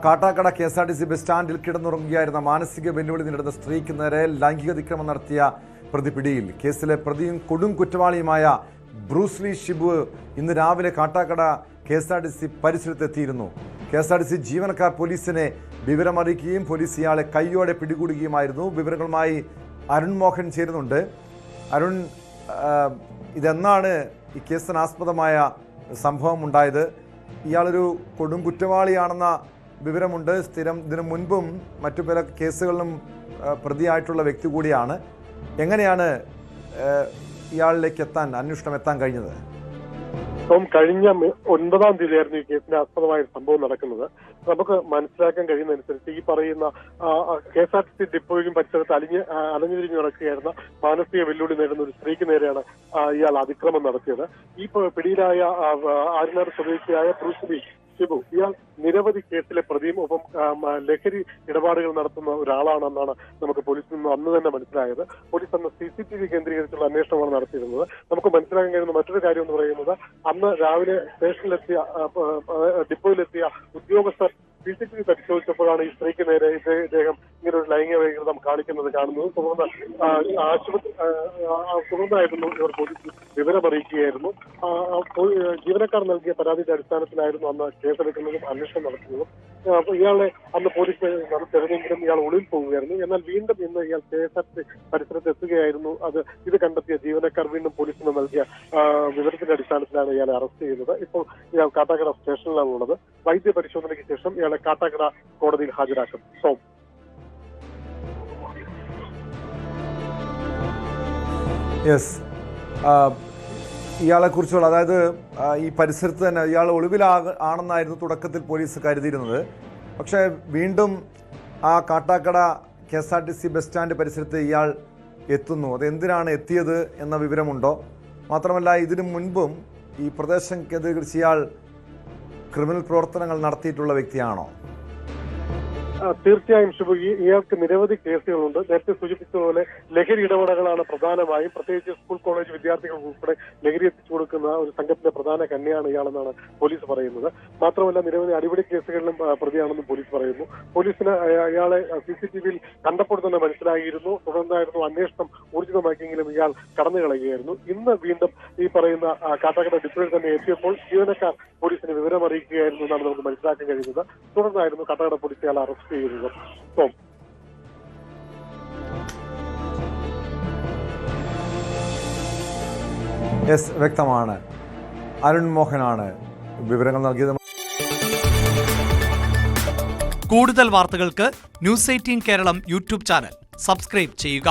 Kattakada KSRTC bus സ്റ്റാൻഡിൽ കിടന്നുറങ്ങുകയായിരുന്ന മാനസിക വെല്ലുവിളി നേരിടുന്ന സ്ത്രീക്ക് നേരെ ലൈംഗിക അതിക്രമം നടത്തിയ പ്രതി പിടിയിൽ. കേസിലെ പ്രതിയും കൊടും കുറ്റവാളിയുമായ ബ്രൂസ്ലി ഷിബു ഇന്ന് രാവിലെ കാട്ടാക്കട KSRTC പരിസരത്തെത്തിയിരുന്നു. KSRTC ജീവനക്കാർ പോലീസിനെ വിവരമറിയിക്കുകയും പോലീസ് ഇയാളെ കൈയോടെ പിടികൂടുകയുമായിരുന്നു. വിവരങ്ങളുമായി അരുൺ മോഹൻ ചേരുന്നുണ്ട്. അരുൺ, ഇതെന്നാണ് ഈ കേസിനാസ്പദമായ സംഭവം ഉണ്ടായത്? ഇയാളൊരു കൊടും കുറ്റവാളിയാണെന്ന വിവരമുണ്ട്. സ്ഥിരം ഇതിനു മുൻപും മറ്റു പല കേസുകളിലും പ്രതിയായിട്ടുള്ള വ്യക്തി കൂടിയാണ്. എങ്ങനെയാണ് ഇയാളിലേക്ക് അന്വേഷണം എത്താൻ കഴിഞ്ഞത്? കഴിഞ്ഞ 9-ാം തീയതിയായിരുന്നു ഈ കേസിന്റെ ആസ്പദമായ സംഭവം നടക്കുന്നത്. നമുക്ക് മനസ്സിലാക്കാൻ കഴിയുന്നതനുസരിച്ച് ഈ പറയുന്ന KSRTC ഡിപ്പോയും പരിസരത്ത് അലഞ്ഞുതിരിഞ്ഞു നടക്കുകയായിരുന്ന മാനസിക വെല്ലുവിളി നേരിടുന്ന ഒരു സ്ത്രീക്ക് നേരെയാണ് ഇയാൾ അതിക്രമം നടത്തിയത്. ഈ പിടിയിലായ ആര്യനാട് സ്വദേശിയായ ബ്രൂസ്ലി ഷിബു ഇയാൾ നിരവധി കേസിലെ പ്രതിയും ഒപ്പം ലഹരി ഇടപാടുകൾ നടത്തുന്ന ഒരാളാണെന്നാണ് നമുക്ക് പോലീസിൽ നിന്ന് അന്ന് തന്നെ മനസ്സിലായത്. പോലീസ് അന്ന് CCTV കേന്ദ്രീകരിച്ചുള്ള അന്വേഷണമാണ് നടത്തിയിരുന്നത്. നമുക്ക് മനസ്സിലാക്കാൻ കഴിയുന്ന മറ്റൊരു കാര്യം എന്ന് പറയുന്നത്, അന്ന് രാവിലെ സ്റ്റേഷനിലെത്തിയ ഡിപ്പോയിലെത്തിയ ഉദ്യോഗസ്ഥർ CCTV പരിശോധിച്ചപ്പോഴാണ് ഈ സ്ത്രീക്ക് നേരെ ഇദ്ദേഹം ഇങ്ങനെ ഒരു ലൈംഗിക വൈകൃതം കാണുന്നത്. തുടർന്നായിരുന്നു ഇവർ പോലീസ് വിവരമറിയിക്കുകയായിരുന്നു. ജീവനക്കാർ നൽകിയ പരാതിയുടെ അടിസ്ഥാനത്തിലായിരുന്നു അന്ന് കേസെടുക്കുന്നതും അന്വേഷണം നടത്തുന്നതും. ഇയാളെ അന്ന് പോലീസ് തെരഞ്ഞെങ്കിലും ഇയാൾ ഒളിവിൽ പോവുകയായിരുന്നു. എന്നാൽ വീണ്ടും ഇന്ന് ഇയാൾ KSRTC പരിസരത്ത് എത്തുകയായിരുന്നു. ഇത് കണ്ടെത്തിയ ജീവനക്കാർ വീണ്ടും പോലീസിന് നൽകിയ വിവരത്തിന്റെ അടിസ്ഥാനത്തിലാണ് ഇയാളെ അറസ്റ്റ് ചെയ്യുന്നത്. ഇപ്പോൾ ഇയാൾ കാട്ടാക്കട സ്റ്റേഷനിലാണുള്ളത്. വൈദ്യ പരിശോധനയ്ക്ക് ശേഷം ഇയാളെ കാട്ടാക്കട കോടതിയിൽ ഹാജരാക്കും. ഇയാളെ കുറിച്ചുള്ള, അതായത് ഈ പരിസരത്ത് തന്നെ ഇയാൾ ഒളിവിലാണെന്നായിരുന്നു തുടക്കത്തിൽ പോലീസ് കരുതിയിരുന്നത്. പക്ഷേ വീണ്ടും ആ കാട്ടാക്കട KSRTC ബസ് സ്റ്റാൻഡ് പരിസരത്ത് ഇയാൾ എത്തുന്നു. അതെന്തിനാണ് എത്തിയത് എന്ന വിവരമുണ്ടോ? മാത്രമല്ല, ഇതിനു മുൻപും ഈ പ്രദേശം കേന്ദ്രീകരിച്ച് ഇയാൾ ക്രിമിനൽ പ്രവർത്തനങ്ങൾ നടത്തിയിട്ടുള്ള വ്യക്തിയാണോ? തീർച്ചയായും ഷിബു, ഇയാൾക്ക് നിരവധി കേസുകളുണ്ട്. നേരത്തെ സൂചിപ്പിച്ചതുപോലെ ലഹരി ഇടപെടലുകളാണ് പ്രധാനമായും, പ്രത്യേകിച്ച് സ്കൂൾ കോളേജ് വിദ്യാർത്ഥികൾ ഉൾപ്പെടെ ലഹരി എത്തിച്ചു കൊടുക്കുന്ന ഒരു സംഘത്തിന്റെ പ്രധാന കണ്ണിയാണ് ഇയാളെന്നാണ് പോലീസ് പറയുന്നത്. മാത്രമല്ല, നിരവധി അടിപിടി കേസുകളിലും പ്രതിയാണെന്നും പോലീസ് പറയുന്നു. പോലീസിന് ഇയാളെ CCTVയിൽ കണ്ടപ്പോൾ തന്നെ മനസ്സിലായിരുന്നു. തുടർന്നായിരുന്നു അന്വേഷണം ഊർജിതമാക്കിയെങ്കിലും ഇയാൾ കടന്നു കളയുകയായിരുന്നു. ഇന്ന് വീണ്ടും ഈ പറയുന്ന കാട്ടാക്കട ഡിപ്പോയിൽ തന്നെ എത്തിയപ്പോൾ ജീവനക്കാർ പോലീസിന് വിവരമറിയിക്കുകയായിരുന്നു എന്നാണ് നമുക്ക് മനസ്സിലാക്കാൻ കഴിയുന്നത്. തുടർന്നായിരുന്നു കാട്ടാക്കട പോലീസ് ഇയാളെ അറസ്റ്റ് ചെയ്യുന്നത്. വ്യക്തമാണ്. അരുൺ മോഹനാണ് വിവരങ്ങൾ നൽകിയത്. കൂടുതൽ വാർത്തകൾക്ക് News 18 Keralam YouTube channel subscribe ചെയ്യുക.